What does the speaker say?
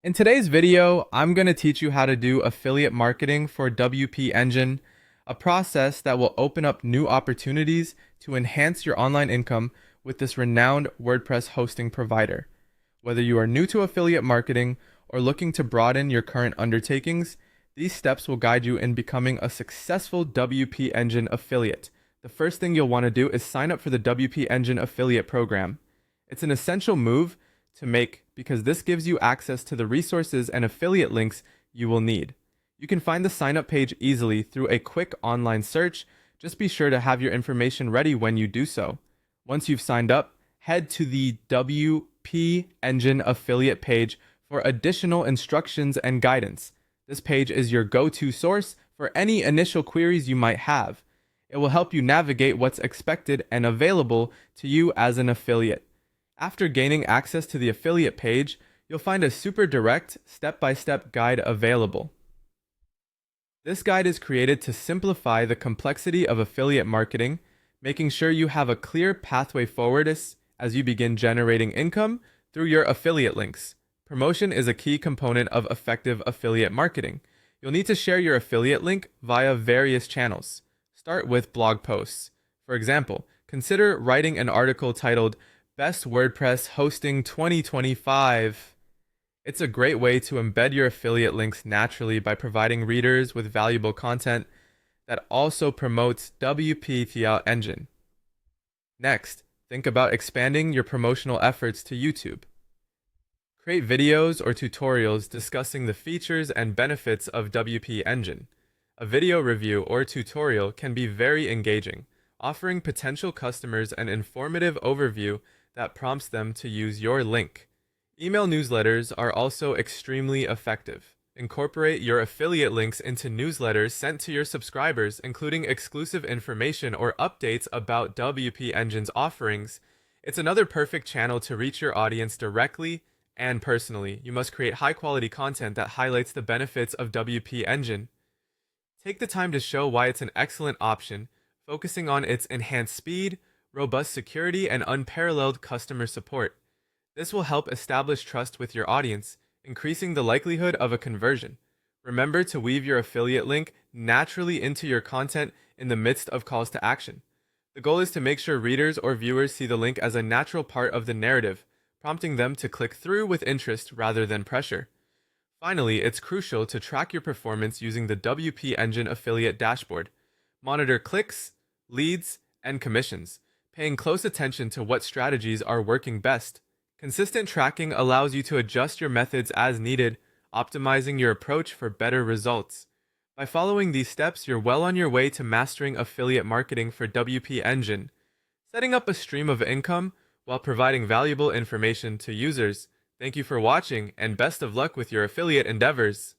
In today's video, I'm going to teach you how to do affiliate marketing for WP Engine, a process that will open up new opportunities to enhance your online income with this renowned WordPress hosting provider. Whether you are new to affiliate marketing or looking to broaden your current undertakings, these steps will guide you in becoming a successful WP Engine affiliate. The first thing you'll want to do is sign up for the WP Engine affiliate program. It's an essential move to make because this gives you access to the resources and affiliate links you will need. You can find the sign up page easily through a quick online search. Just be sure to have your information ready when you do so. Once you've signed up, head to the WP Engine affiliate page for additional instructions and guidance. This page is your go-to source for any initial queries you might have. It will help you navigate what's expected and available to you as an affiliate. After gaining access to the affiliate page, you'll find a super direct, step-by-step guide available. This guide is created to simplify the complexity of affiliate marketing, making sure you have a clear pathway forward as you begin generating income through your affiliate links. Promotion is a key component of effective affiliate marketing. You'll need to share your affiliate link via various channels. Start with blog posts. For example, consider writing an article titled Best WordPress Hosting 2025. It's a great way to embed your affiliate links naturally by providing readers with valuable content that also promotes WP Engine. Next, think about expanding your promotional efforts to YouTube. Create videos or tutorials discussing the features and benefits of WP Engine. A video review or tutorial can be very engaging, offering potential customers an informative overview that prompts them to use your link. Email newsletters are also extremely effective. Incorporate your affiliate links into newsletters sent to your subscribers, including exclusive information or updates about WP Engine's offerings. It's another perfect channel to reach your audience directly and personally. You must create high-quality content that highlights the benefits of WP Engine. Take the time to show why it's an excellent option, focusing on its enhanced speed, robust security, and unparalleled customer support. This will help establish trust with your audience, increasing the likelihood of a conversion. Remember to weave your affiliate link naturally into your content in the midst of calls to action. The goal is to make sure readers or viewers see the link as a natural part of the narrative, prompting them to click through with interest rather than pressure. Finally, it's crucial to track your performance using the WP Engine affiliate dashboard. Monitor clicks, leads, and commissions, paying close attention to what strategies are working best. Consistent tracking allows you to adjust your methods as needed, optimizing your approach for better results. By following these steps, you're well on your way to mastering affiliate marketing for WP Engine, setting up a stream of income while providing valuable information to users. Thank you for watching, and best of luck with your affiliate endeavors.